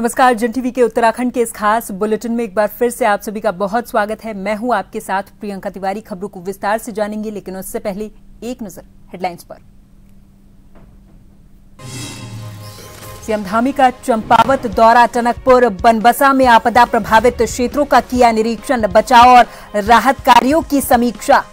नमस्कार। जन टीवी के उत्तराखंड के इस खास बुलेटिन में एक बार फिर से आप सभी का बहुत स्वागत है। मैं हूं आपके साथ प्रियंका तिवारी। खबरों को विस्तार से जानेंगे, लेकिन उससे पहले एक नजर हेडलाइंस पर। सीएम धामी का चंपावत दौरा, टनकपुर बनबसा में आपदा प्रभावित क्षेत्रों का किया निरीक्षण, बचाव और राहत कार्यों की समीक्षा।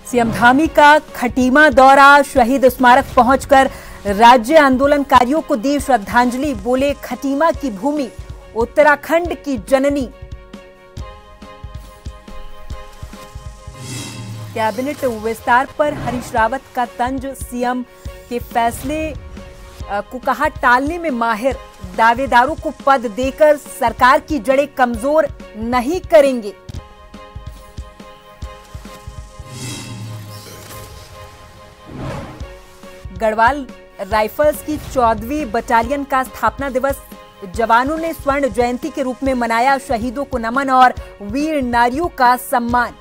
सीएम धामी का खटीमा दौरा, शहीद स्मारक पहुंचकर राज्य आंदोलनकारियों को दी श्रद्धांजलि, बोले खटीमा की भूमि उत्तराखंड की जननी। कैबिनेट विस्तार पर हरीश रावत का तंज, सीएम के फैसले को कहा टालने में माहिर, दावेदारों को पद देकर सरकार की जड़ें कमजोर नहीं करेंगे। गढ़वाल राइफल्स की 14वीं बटालियन का स्थापना दिवस, जवानों ने स्वर्ण जयंती के रूप में मनाया, शहीदों को नमन और वीर नारियों का सम्मान।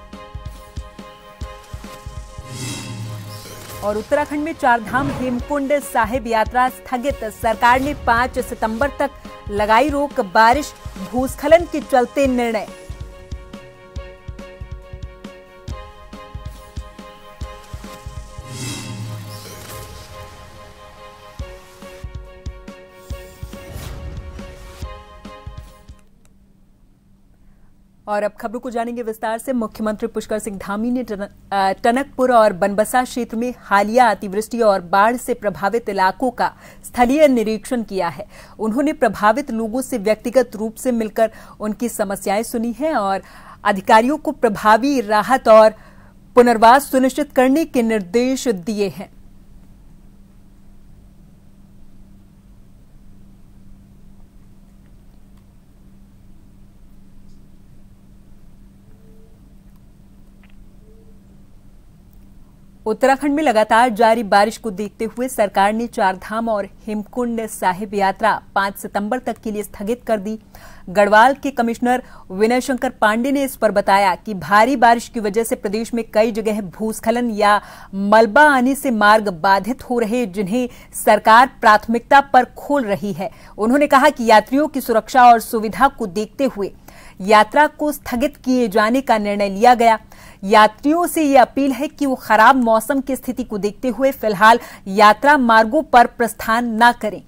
और उत्तराखंड में चारधाम हेमकुंड साहिब यात्रा स्थगित, सरकार ने 5 सितंबर तक लगाई रोक, बारिश भूस्खलन के चलते निर्णय। और अब खबरों को जानेंगे विस्तार से। मुख्यमंत्री पुष्कर सिंह धामी ने टनकपुर और बनबसा क्षेत्र में हालिया अतिवृष्टि और बाढ़ से प्रभावित इलाकों का स्थलीय निरीक्षण किया है। उन्होंने प्रभावित लोगों से व्यक्तिगत रूप से मिलकर उनकी समस्याएं सुनी हैं और अधिकारियों को प्रभावी राहत और पुनर्वास सुनिश्चित करने के निर्देश दिए हैं। उत्तराखंड में लगातार जारी बारिश को देखते हुए सरकार ने चारधाम और हेमकुंड साहिब यात्रा 5 सितंबर तक के लिए स्थगित कर दी। गढ़वाल के कमिश्नर विनय शंकर पांडे ने इस पर बताया कि भारी बारिश की वजह से प्रदेश में कई जगह भूस्खलन या मलबा आने से मार्ग बाधित हो रहे, जिन्हें सरकार प्राथमिकता पर खोल रही है। उन्होंने कहा कि यात्रियों की सुरक्षा और सुविधा को देखते हुए यात्रा को स्थगित किए जाने का निर्णय लिया गया। यात्रियों से ये अपील है कि वो खराब मौसम की स्थिति को देखते हुए फिलहाल यात्रा मार्गों पर प्रस्थान न करें।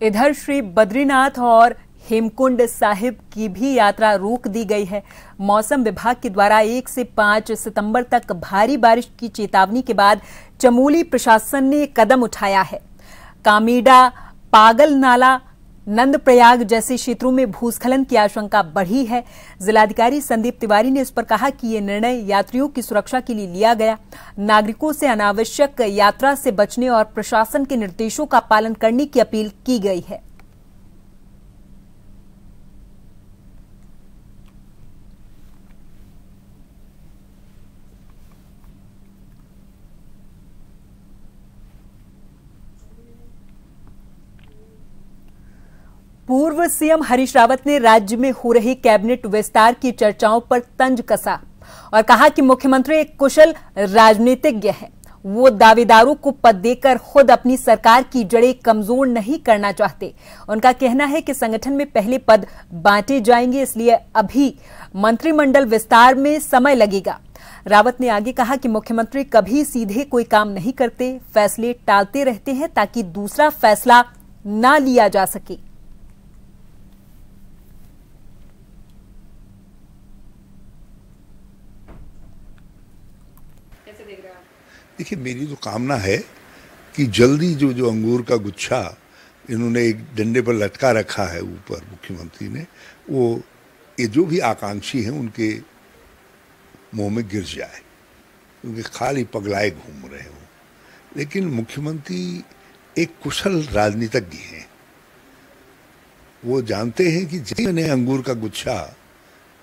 इधर श्री बद्रीनाथ और हेमकुंड साहिब की भी यात्रा रोक दी गई है। मौसम विभाग के द्वारा 1 से 5 सितंबर तक भारी बारिश की चेतावनी के बाद चमोली प्रशासन ने कदम उठाया है। कामेडा, पागल नाला, नंदप्रयाग जैसे क्षेत्रों में भूस्खलन की आशंका बढ़ी है। जिलाधिकारी संदीप तिवारी ने इस पर कहा कि ये निर्णय यात्रियों की सुरक्षा के लिए लिया गया। नागरिकों से अनावश्यक यात्रा से बचने और प्रशासन के निर्देशों का पालन करने की अपील की गई है। पूर्व सीएम हरीश रावत ने राज्य में हो रही कैबिनेट विस्तार की चर्चाओं पर तंज कसा और कहा कि मुख्यमंत्री एक कुशल राजनीतिज्ञ हैं। वो दावेदारों को पद देकर खुद अपनी सरकार की जड़ें कमजोर नहीं करना चाहते। उनका कहना है कि संगठन में पहले पद बांटे जाएंगे, इसलिए अभी मंत्रिमंडल विस्तार में समय लगेगा। रावत ने आगे कहा कि मुख्यमंत्री कभी सीधे कोई काम नहीं करते, फैसले टालते रहते हैं ताकि दूसरा फैसला न लिया जा सके। देखिए, मेरी तो कामना है कि जल्दी जो अंगूर का गुच्छा इन्होंने एक डंडे पर लटका रखा है ऊपर मुख्यमंत्री ने, वो ये जो भी आकांक्षी हैं उनके मुंह में गिर जाए, क्योंकि खाली पगलाए घूम रहे हो। लेकिन मुख्यमंत्री एक कुशल राजनीतिज्ञ हैं वो जानते हैं कि जैसे मैंने अंगूर का गुच्छा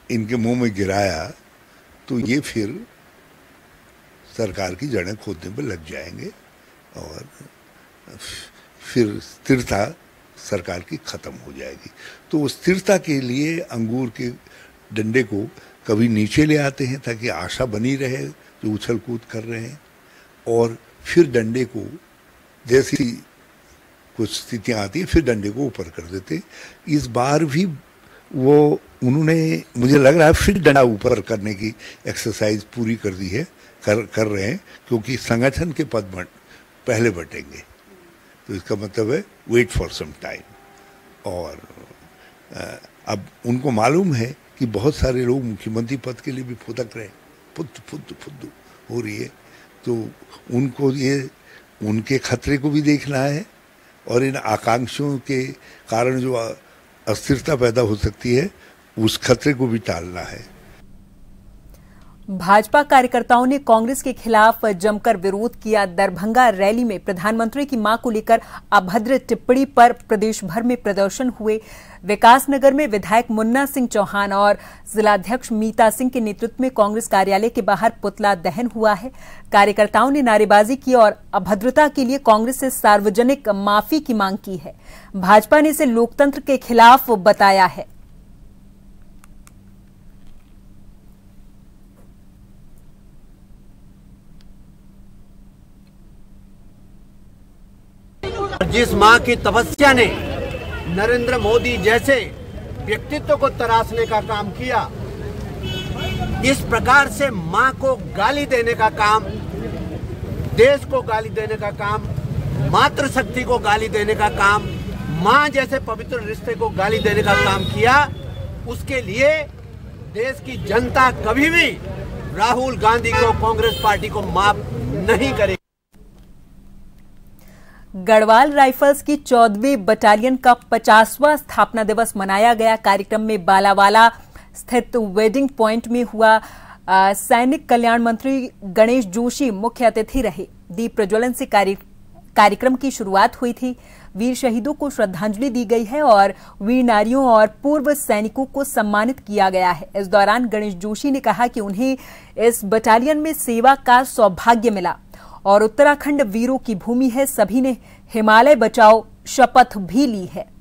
इनके मुंह में गिराया तो ये फिर सरकार की जड़ें खोदने पर लग जाएंगे और फिर स्थिरता सरकार की खत्म हो जाएगी। तो स्थिरता के लिए अंगूर के डंडे को कभी नीचे ले आते हैं ताकि आशा बनी रहे जो उछल कूद कर रहे हैं, और फिर डंडे को जैसी कुछ स्थितियां आती है फिर डंडे को ऊपर कर देते। इस बार भी वो उन्होंने, मुझे लग रहा है, फिर डंडा ऊपर करने की एक्सरसाइज पूरी कर दी है, कर रहे हैं, क्योंकि संगठन के पद पहले बटेंगे। तो इसका मतलब है वेट फॉर सम टाइम। और अब उनको मालूम है कि बहुत सारे लोग मुख्यमंत्री पद के लिए भी फुदक रहे हैं, फुद्दू हो रही है। तो उनको ये उनके खतरे को भी देखना है और इन आकांक्षाओं के कारण जो अस्थिरता पैदा हो सकती है उस खतरे को भी टालना है। भाजपा कार्यकर्ताओं ने कांग्रेस के खिलाफ जमकर विरोध किया। दरभंगा रैली में प्रधानमंत्री की मां को लेकर अभद्र टिप्पणी पर प्रदेश भर में प्रदर्शन हुए। विकासनगर में विधायक मुन्ना सिंह चौहान और जिलाध्यक्ष मीता सिंह के नेतृत्व में कांग्रेस कार्यालय के बाहर पुतला दहन हुआ है। कार्यकर्ताओं ने नारेबाजी की और अभद्रता के लिए कांग्रेस से सार्वजनिक माफी की मांग की है। भाजपा ने इसे लोकतंत्र के खिलाफ बताया है। जिस मां की तपस्या ने नरेंद्र मोदी जैसे व्यक्तित्व को तराशने का काम किया, इस प्रकार से मां को गाली देने का काम, देश को गाली देने का काम, मातृशक्ति को गाली देने का काम, मां जैसे पवित्र रिश्ते को गाली देने का काम किया, उसके लिए देश की जनता कभी भी राहुल गांधी को, कांग्रेस पार्टी को माफ नहीं करेगी। गढ़वाल राइफल्स की 14वीं बटालियन का 50वां स्थापना दिवस मनाया गया। कार्यक्रम में बालावाला स्थित वेडिंग पॉइंट में हुआ। सैनिक कल्याण मंत्री गणेश जोशी मुख्य अतिथि रहे। दीप प्रज्वलन से कार्यक्रम की शुरुआत हुई थी। वीर शहीदों को श्रद्धांजलि दी गई है और वीर नारियों और पूर्व सैनिकों को सम्मानित किया गया है। इस दौरान गणेश जोशी ने कहा कि उन्हें इस बटालियन में सेवा का सौभाग्य मिला और उत्तराखंड वीरों की भूमि है। सभी ने हिमालय बचाओ शपथ भी ली है।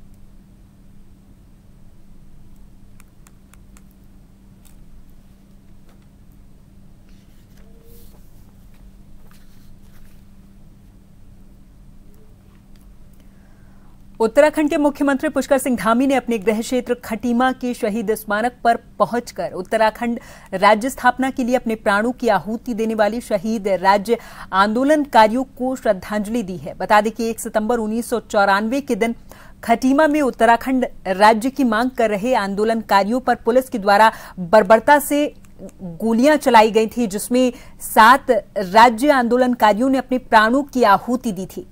उत्तराखंड के मुख्यमंत्री पुष्कर सिंह धामी ने अपने गृह क्षेत्र खटीमा के शहीद स्मारक पर पहुंचकर उत्तराखंड राज्य स्थापना के लिए अपने प्राणों की आहुति देने वाले शहीद राज्य आंदोलनकारियों को श्रद्धांजलि दी है। बता दें कि 1 सितंबर 1994 के दिन खटीमा में उत्तराखंड राज्य की मांग कर रहे आंदोलनकारियों पर पुलिस के द्वारा बर्बरता से गोलियां चलाई गई थी, जिसमें 7 राज्य आंदोलनकारियों ने अपने प्राणों की आहुति दी थी।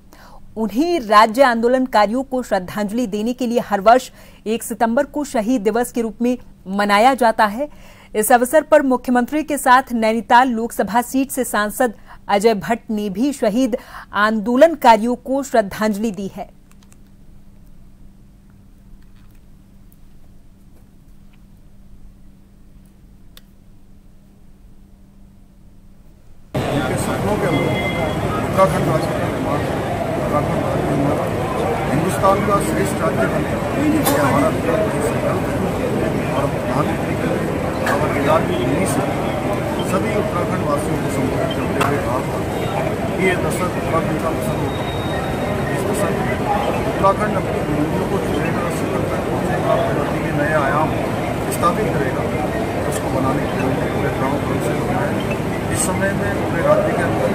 उन्हीं राज्य आंदोलनकारियों को श्रद्धांजलि देने के लिए हर वर्ष 1 सितंबर को शहीद दिवस के रूप में मनाया जाता है। इस अवसर पर मुख्यमंत्री के साथ नैनीताल लोकसभा सीट से सांसद अजय भट्ट ने भी शहीद आंदोलनकारियों को श्रद्धांजलि दी है। हिंदुस्तान का श्रेष्ठ राज्य बने, यह हमारा संकल्प है। और प्रधानमंत्री के खबरदार की दिल्ली से सभी उत्तराखंड वासियों को संबोधित करते हुए कहा था कि ये दशक उत्तराखंड का दशक होगा। इस दशक में उत्तराखंड अपनी बुलंदियों को छुएगा, शिखर तक पहुँचेगा, प्रगति के नए आयाम स्थापित करेगा। उसको बनाने के लिए पूरे ग्राउंड फ्लोर से होना है। इस समय में पूरे राज्य के अंदर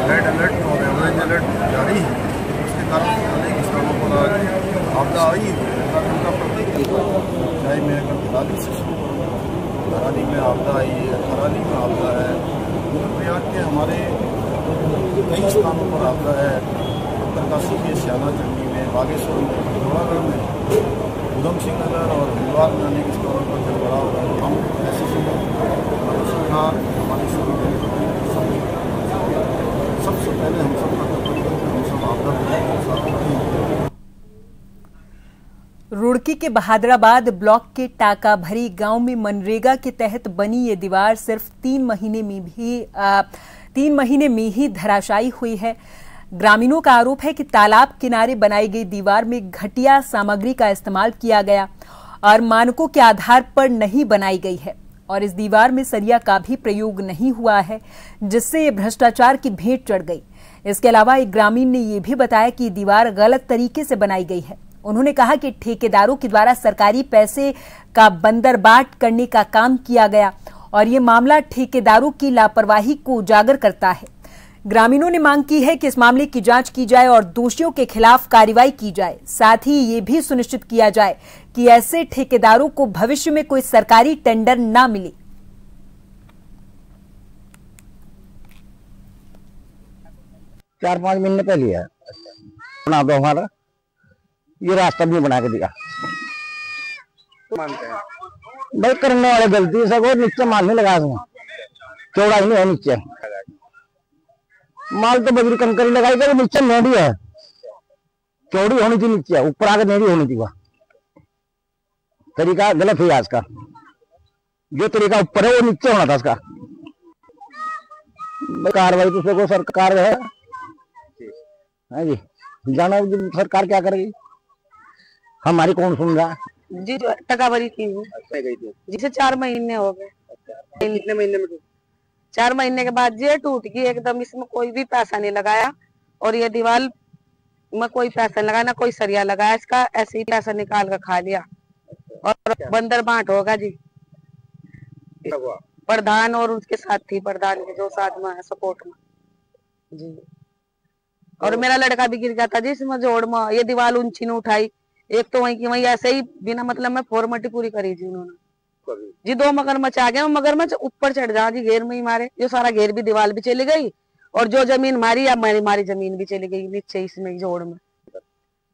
रेड अलर्ट और ऑरेंज अलर्ट जारी है। उसके कारण अनेक स्थानों पर आज आपदा आई है। उत्तराखंड का प्रत्येक, चाहे मैं अगर दिल्ली से शुरू करूँ, धराली में आपदा आई है, थराली में आपदा है, रुद्रप्रयाग के हमारे कई स्थानों पर आपदा है, उत्तरकाशी के श्याना चंडी में, बागेश्वर में, पिथौरागढ़ में, उधम सिंह नगर और हरिद्वार में अनेक स्थानों पर जल भराव हो रहा है। हम ऐसे सरकार हमारी सबसे पहले हम सबका कर्तव्य है, हम सब आपदा रुड़की के बहादुराबाद ब्लॉक के टाका भरी गांव में मनरेगा के तहत बनी ये दीवार सिर्फ 3 महीने में ही धराशायी हुई है। ग्रामीणों का आरोप है कि तालाब किनारे बनाई गई दीवार में घटिया सामग्री का इस्तेमाल किया गया और मानकों के आधार पर नहीं बनाई गई है और इस दीवार में सरिया का भी प्रयोग नहीं हुआ है, जिससे ये भ्रष्टाचार की भेंट चढ़ गई। इसके अलावा एक ग्रामीण ने यह भी बताया कि दीवार गलत तरीके से बनाई गई है। उन्होंने कहा कि ठेकेदारों के द्वारा सरकारी पैसे का बंदरबाट करने का काम किया गया और ये मामला ठेकेदारों की लापरवाही को उजागर करता है। ग्रामीणों ने मांग की है कि इस मामले की जांच की जाए और दोषियों के खिलाफ कार्रवाई की जाए। साथ ही ये भी सुनिश्चित किया जाए कि ऐसे ठेकेदारों को भविष्य में कोई सरकारी टेंडर न मिले। चार 5 महीने पहले है बना दो हमारा, ये रास्ता भी बना के दिया। मानते हैं भाई करने वाले गलती से वो नीचे माल नहीं लगा दूंगा, चौड़ा ही नहीं है नीचे माल तो बजरी कंकरी लगाई गई, नीचे नेड़ी है, चौड़ी होनी थी नीचे, ऊपर आकर नेड़ी होनी थी। वह तरीका गलत है आज का, जो तरीका ऊपर है वो नीचे होना था इसका। कार्रवाई तो को सरकार है जी, जानो सरकार क्या करेगी, हमारी कौन सुन रहा जी। जो टकाभरी की जिसे 4 महीने हो गए। कितने महीने में? 4 महीने के बाद ये टूट गई एकदम, इसमें कोई भी पैसा नहीं लगाया और ये दीवार में कोई पैसा नहीं लगाया, ना कोई सरिया लगाया, इसका ऐसे ही पैसा निकाल कर खा लिया और बंदर बांट होगा जी। प्रधान और उसके साथ थी, प्रधान के जो साथ में है सपोर्ट में जी। और मेरा लड़का भी गिर गया था जी इसमें जोड़ में, ये दीवार ऊंची न उठाई, एक तो वहीं की वहीं ऐसे ही बिना मतलब में फॉर्मेलिटी पूरी करी जी उन्होंने जी। 2 मगरमच्छ आ गए, मगरमच्छ ऊपर चढ़ जा जी, घेर में ही मारे, जो सारा घेर भी दीवार भी चली गई और जो जमीन मारी या हमारी जमीन भी चली गई नीचे इसमें जोड़ में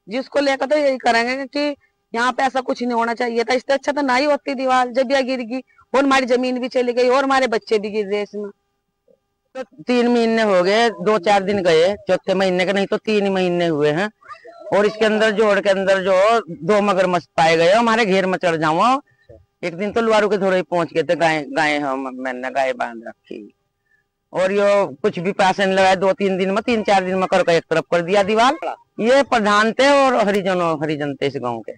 जी। उसको लेकर तो यही करेंगे कि यहाँ पे ऐसा कुछ नहीं होना चाहिए था, इससे अच्छा तो ना ही होती दीवार, जब यह गिर गई और हमारी जमीन भी चली गई और हमारे बच्चे भी गिर रहे इसमें। तो 3 महीने हो गए, 2-4 दिन गए, चौथे महीने के नहीं तो 3 महीने हुए हैं और इसके अंदर जोड़ के अंदर जो 2 मगरमच्छ पाए गए, हमारे घेर में चढ़ जाओ। एक दिन तो लुआरू के थोड़े ही पहुंच गए थे, गाय मैंने गाय बांध रखी और यो कुछ भी पैसे नहीं लगाए, 2-3 दिन में 3-4 दिन में करके एक तरफ कर दिया दीवार। ये प्रधान थे और हरिजन थे इस गाँव के,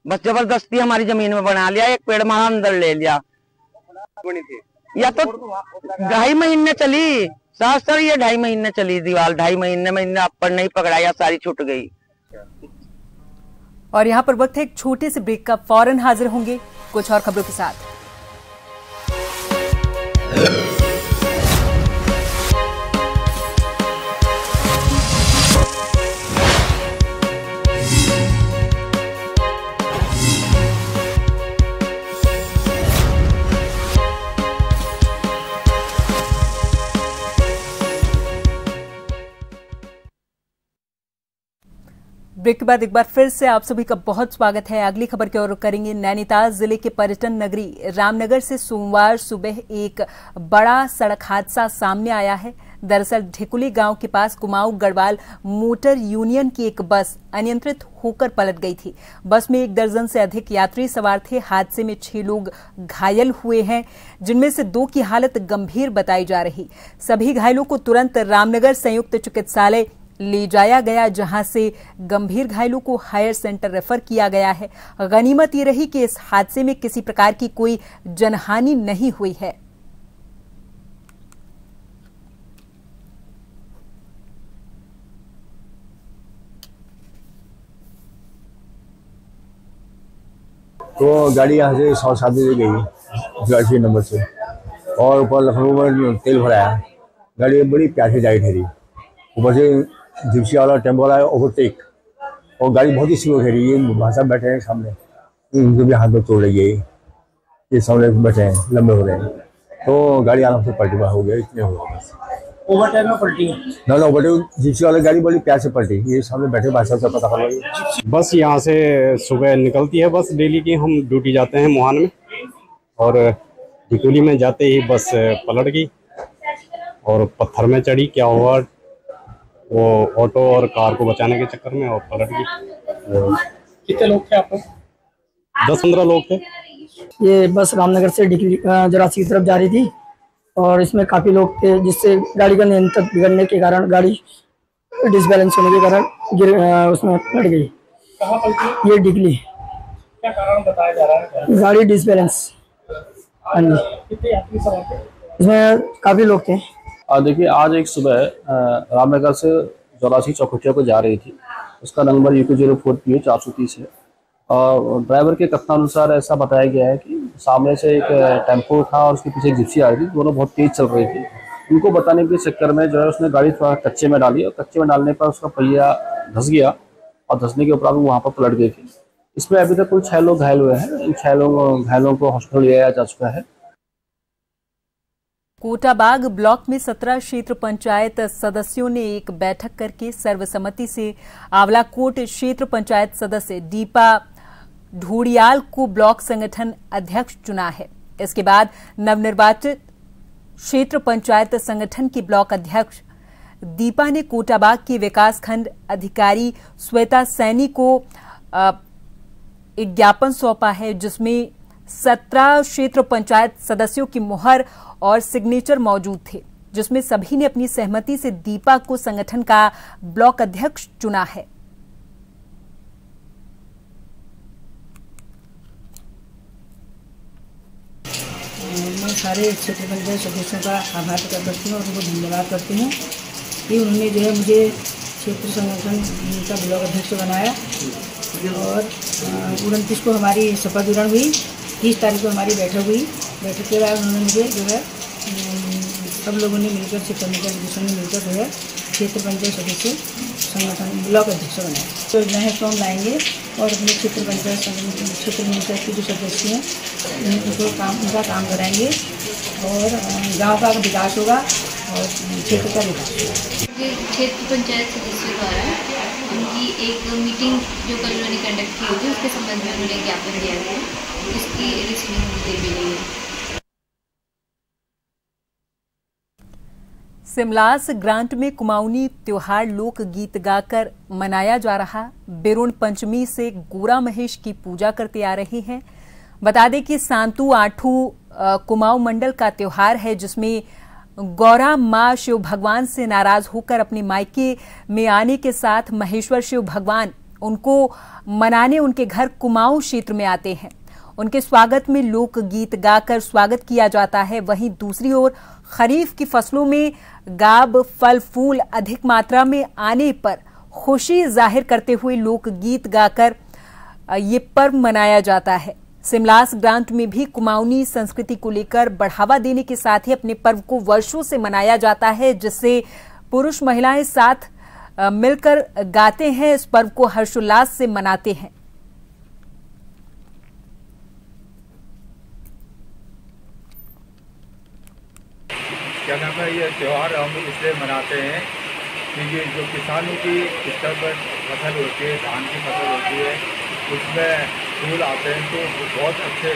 बस जबरदस्ती हमारी जमीन में बना लिया, एक पेड़ हमारा अंदर ले लिया। या तो 2.5 महीने चली सास सर, ये 2.5 महीने चली दीवार, 2.5 महीने में अपर नहीं पकड़ा या सारी छूट गई। और यहाँ पर वक्त है एक छोटे से ब्रेक का, फौरन हाजिर होंगे कुछ और खबरों के साथ। ब्रेक के बाद एक बार फिर से आप सभी का बहुत स्वागत है। अगली खबर की ओर करेंगे। नैनीताल जिले के पर्यटन नगरी रामनगर से सोमवार सुबह एक बड़ा सड़क हादसा सामने आया है। दरअसल ढिकुली गांव के पास कुमाऊं गढ़वाल मोटर यूनियन की एक बस अनियंत्रित होकर पलट गई थी। बस में 1 दर्जन से अधिक यात्री सवार थे। हादसे में 6 लोग घायल हुए हैं, जिनमें से 2 की हालत गंभीर बताई जा रही। सभी घायलों को तुरंत रामनगर संयुक्त चिकित्सालय ले जाया गया, जहां से गंभीर घायलों को हायर सेंटर रेफर किया गया है। गनीमत ये रही कि इस हादसे में किसी प्रकार की कोई जनहानि नहीं हुई है। तो गाड़ी यहाँ से 107 बजे गई गाड़ी नंबर से और ऊपर लखनऊ में तेल भराया। गाड़ी बड़ी प्यासी गाड़ी ठहरी, ऊपर से जिप्सी वाला टेम्पो वाला ओवरटेक और गाड़ी बहुत ही स्लो ठहरी। ये भाषा बैठे हैं सामने, उनके भी हाथ में तोड़ रही है, ये सामने बैठे हैं, लंबे हो रहे हैं, तो गाड़ी आराम से पलटी हो गया। इतने हो गए बस। ओवरटेक में पलटी ना ओवरटेक जिप्सी वाली गाड़ी बड़ी प्यार से पलटी। ये सामने बैठे भाषा से पता कर। बस यहाँ से सुबह निकलती है बस डेली की, हम ड्यूटी जाते हैं मोहान में और ढिकुली में जाते ही बस पलट गई और पत्थर में चढ़ी। क्या हुआ, वो ऑटो और कार को बचाने के चक्कर में और पलट गई। कितने लोग थे आप? 10-15 लोग थे। ये बस रामनगर से जरासी की तरफ जा रही थी और इसमें काफी लोग थे, जिससे गाड़ी का नियंत्रण बिगड़ने के कारण गाड़ी डिसबैलेंस होने के कारण उसमें पलट गई। कहाँ पलटी? ये डिगली। क्या कारण बताया जा रहा है? गाड़ी डिसबैलेंस। हाँ जी। कितने यात्री सवार थे? इसमें काफी लोग थे। देखिए, आज एक सुबह रामनगर से जरासी चौखुटिया को जा रही थी। उसका नंबर UK04 PH 430 है और ड्राइवर के कथनानुसार ऐसा बताया गया है कि सामने से एक टेम्पो था और उसके पीछे एक जिप्सी आ रही थी। दोनों बहुत तेज चल रही थी। उनको बताने के चक्कर में जो है उसने गाड़ी थोड़ा कच्चे में डाली और कच्चे में डालने पर उसका पहिया धंस गया और धंसने के उपरांत वहाँ पर पलट गई थी। इसमें अभी तक कुल 6 लोग घायल हुए हैं। इन 6 घायलों को हॉस्पिटल ले जाया जा चुका है। कोटाबाग ब्लॉक में 17 क्षेत्र पंचायत सदस्यों ने एक बैठक करके सर्वसम्मति से आंवलाकोट क्षेत्र पंचायत सदस्य दीपा ढूड़ियाल को ब्लॉक संगठन अध्यक्ष चुना है। इसके बाद नवनिर्वाचित क्षेत्र पंचायत संगठन की ब्लॉक अध्यक्ष दीपा ने कोटाबाग के विकासखंड अधिकारी श्वेता सैनी को एक ज्ञापन सौंपा है, जिसमें 17 क्षेत्र पंचायत सदस्यों की मुहर और सिग्नेचर मौजूद थे, जिसमें सभी ने अपनी सहमति से दीपा को संगठन का ब्लॉक अध्यक्ष चुना है। मैं सारे क्षेत्र पंचायत सदस्यों का आभार प्रकट करती हूँ और उनको धन्यवाद करती हूँ कि उन्होंने जो है मुझे क्षेत्र संगठन का ब्लॉक अध्यक्ष बनाया और 29 को हमारी शपथ ग्रहण हुई। 30 तारीख को हमारी बैठक हुई। बैठक के बाद उन्होंने मुझे जो है सब लोगों ने मिलकर क्षेत्र पंचायत ने मिलकर जो है क्षेत्र पंचायत सदस्य संगठन ब्लॉक अध्यक्ष बनाया। तो योजनाएँ फॉर्म लाएंगे और अपने क्षेत्र पंचायत के जो सदस्य हैं उनका काम कराएंगे और गांव का विकास होगा और क्षेत्र का विकास होगा। क्षेत्र पंचायत सदस्यों द्वारा उनकी एक मीटिंग जो कल उन्होंने कंडक्ट की होगी उसके संबंध में उन्हें ज्ञापन दिया गया है। इसकी रिसीविंग मुझे मिली है। सिमलास ग्रांट में कुमाऊनी त्योहार लोकगीत गाकर मनाया जा रहा। बिरुण पंचमी से गोरा महेश की पूजा करते आ रहे हैं। बता दें कि सांतु आठू कुमाऊं मंडल का त्योहार है, जिसमें गौरा मां शिव भगवान से नाराज होकर अपने मायके में आने के साथ महेश्वर शिव भगवान उनको मनाने उनके घर कुमाऊं क्षेत्र में आते हैं। उनके स्वागत में लोकगीत गाकर स्वागत किया जाता है। वहीं दूसरी ओर खरीफ की फसलों में गाब फल फूल अधिक मात्रा में आने पर खुशी जाहिर करते हुए लोकगीत गाकर ये पर्व मनाया जाता है। सिमलास ग्रांट में भी कुमाऊनी संस्कृति को लेकर बढ़ावा देने के साथ ही अपने पर्व को वर्षों से मनाया जाता है, जिससे पुरुष महिलाएं साथ मिलकर गाते हैं। इस पर्व को हर्षोल्लास से मनाते हैं। क्या नाम है, ये त्यौहार हम इसलिए मनाते हैं क्योंकि जो किसानों की इस तरह पर फसल होती है, धान की फसल होती है, उसमें फूल आते हैं तो बहुत अच्छे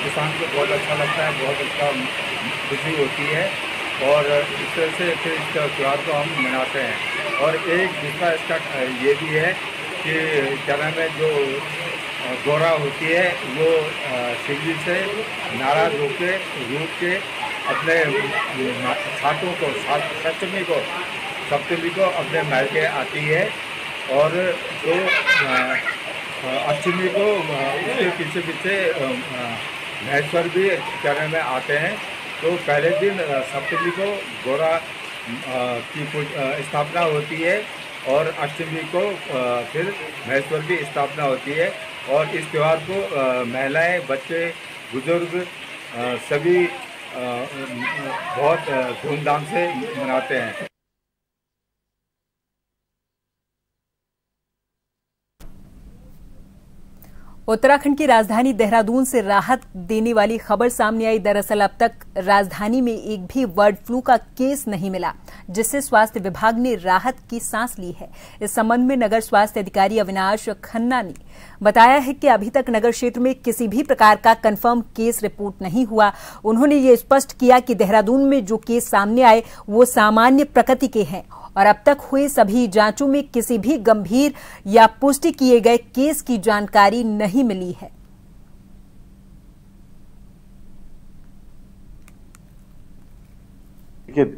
किसान को बहुत अच्छा लगता है, बहुत अच्छा खुशी होती है और इस तरह से फिर इस त्यौहार को हम मनाते हैं। और एक दूसरा इसका ये भी है कि क्या नाम है, जो गौरा होती है वो शिव जी से नाराज होकर रूप के अपने छाटों को सप्तमी को अपने मायके आती है और तो अष्टमी को उसके पीछे महेश्वर भी करने में आते हैं। तो पहले दिन सप्तमी को गौरा की स्थापना होती है और अष्टमी को फिर महेश्वर की स्थापना होती है। और इस त्यौहार को महिलाएं, बच्चे, बुजुर्ग सभी बहुत धूमधाम से मनाते हैं। उत्तराखंड की राजधानी देहरादून से राहत देने वाली खबर सामने आई। दरअसल अब तक राजधानी में एक भी बर्ड फ्लू का केस नहीं मिला, जिससे स्वास्थ्य विभाग ने राहत की सांस ली है। इस संबंध में नगर स्वास्थ्य अधिकारी अविनाश खन्ना ने बताया है कि अभी तक नगर क्षेत्र में किसी भी प्रकार का कंफर्म केस रिपोर्ट नहीं हुआ। उन्होंने ये स्पष्ट किया कि देहरादून में जो केस सामने आए वो सामान्य प्रकृति के हैं और अब तक हुए सभी जांचों में किसी भी गंभीर या पुष्टि किए गए केस की जानकारी नहीं मिली है।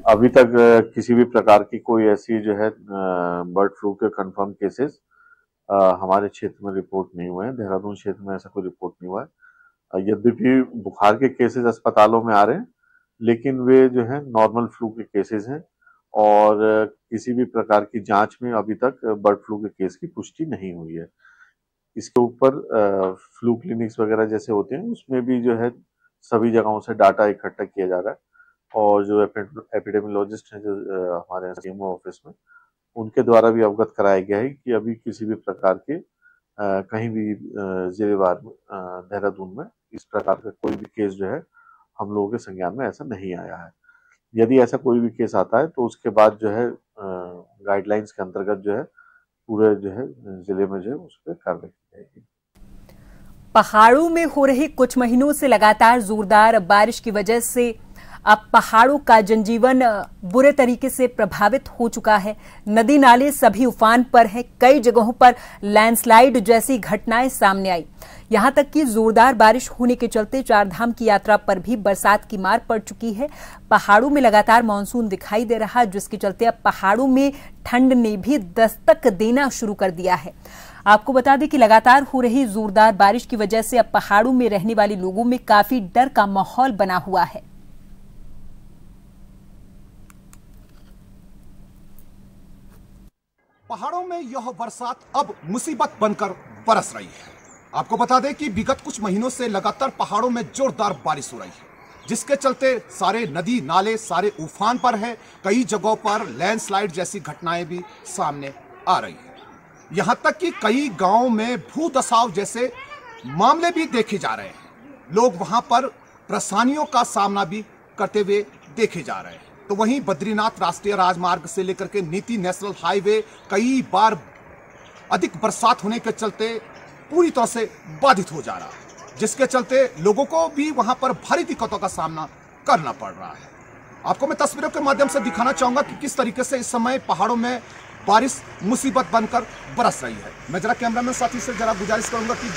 अभी तक किसी भी प्रकार की कोई ऐसी जो है बर्ड फ्लू के कंफर्म केसेस हमारे क्षेत्र में रिपोर्ट नहीं हुए हैं। देहरादून क्षेत्र में ऐसा कोई रिपोर्ट नहीं हुआ है। यद्यपि बुखार के केसेस अस्पतालों में आ रहे हैं, लेकिन वे जो है नॉर्मल फ्लू के केसेस हैं और किसी भी प्रकार की जांच में अभी तक बर्ड फ्लू के केस की पुष्टि नहीं हुई है। इसके ऊपर फ्लू क्लिनिक्स वगैरह जैसे होते हैं, उसमें भी जो है सभी जगहों से डाटा इकट्ठा किया जा रहा है और जो एपिडेमियोलॉजिस्ट हैं जो हमारे यहाँ सीएमओ ऑफिस में, उनके द्वारा भी अवगत कराया गया है कि अभी किसी भी प्रकार के कहीं भी जिलेवार में देहरादून में इस प्रकार का कोई भी केस जो है हम लोगों के संज्ञान में ऐसा नहीं आया है। यदि ऐसा कोई भी केस आता है तो उसके बाद जो है गाइडलाइंस के अंतर्गत जो है पूरे जो है जिले में जो है उस पर कार्रवाई की जाएगी। पहाड़ों में हो रही कुछ महीनों से लगातार जोरदार बारिश की वजह से अब पहाड़ों का जनजीवन बुरे तरीके से प्रभावित हो चुका है। नदी नाले सभी उफान पर हैं। कई जगहों पर लैंडस्लाइड जैसी घटनाएं सामने आई। यहां तक कि जोरदार बारिश होने के चलते चारधाम की यात्रा पर भी बरसात की मार पड़ चुकी है। पहाड़ों में लगातार मानसून दिखाई दे रहा है, जिसके चलते अब पहाड़ों में ठंड ने भी दस्तक देना शुरू कर दिया है। आपको बता दें कि लगातार हो रही जोरदार बारिश की वजह से अब पहाड़ों में रहने वाले लोगों में काफी डर का माहौल बना हुआ है। पहाड़ों में यह बरसात अब मुसीबत बनकर बरस रही है। आपको बता दें कि विगत कुछ महीनों से लगातार पहाड़ों में जोरदार बारिश हो रही है, जिसके चलते सारे नदी नाले सारे उफान पर है। कई जगहों पर लैंडस्लाइड जैसी घटनाएं भी सामने आ रही है। यहां तक कि कई गांवों में भूदसाव जैसे मामले भी देखे जा रहे हैं। लोग वहां पर परेशानियों का सामना भी करते हुए देखे जा रहे हैं। तो वहीं बद्रीनाथ राष्ट्रीय राजमार्ग से लेकर के नीति नेशनल हाईवे कई बार अधिक बरसात होने के चलते पूरी तरह से बाधित हो जा रहा है, जिसके चलते लोगों को भी वहां पर भारी दिक्कतों का सामना करना पड़ रहा है। आपको मैं तस्वीरों के माध्यम से दिखाना चाहूंगा कि किस तरीके से इस समय पहाड़ों में बारिश मुसीबत बनकर बरस रही है। मैं जरा कैमरामैन साथी से जरा गुजारिश करूंगा कि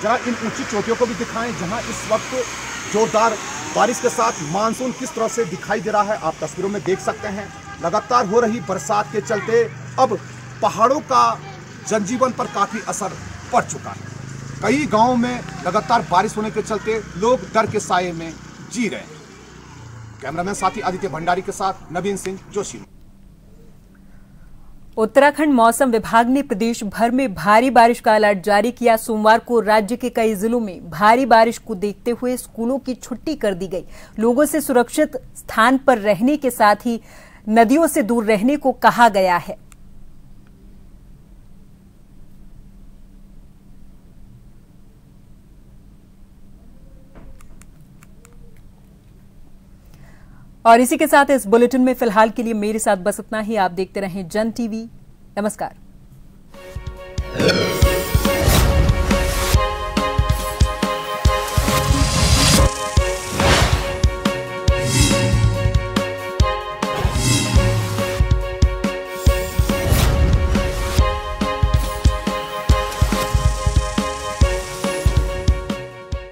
जरा इन ऊंची चोटियों को भी दिखाएं, जहां इस वक्त जोरदार बारिश के साथ मानसून किस तरह से दिखाई दे रहा है। आप तस्वीरों में देख सकते हैं। लगातार हो रही बरसात के चलते अब पहाड़ों का जनजीवन पर काफी असर पड़ चुका है। कई गांवों में लगातार बारिश होने के चलते लोग डर के साये में जी रहे हैं। कैमरामैन साथी आदित्य भंडारी के साथ नवीन सिंह जोशी। उत्तराखंड मौसम विभाग ने प्रदेश भर में भारी बारिश का अलर्ट जारी किया। सोमवार को राज्य के कई जिलों में भारी बारिश को देखते हुए स्कूलों की छुट्टी कर दी गई। लोगों से सुरक्षित स्थान पर रहने के साथ ही नदियों से दूर रहने को कहा गया है। और इसी के साथ इस बुलेटिन में फिलहाल के लिए मेरे साथ बस इतना ही। आप देखते रहें जन टीवी। नमस्कार।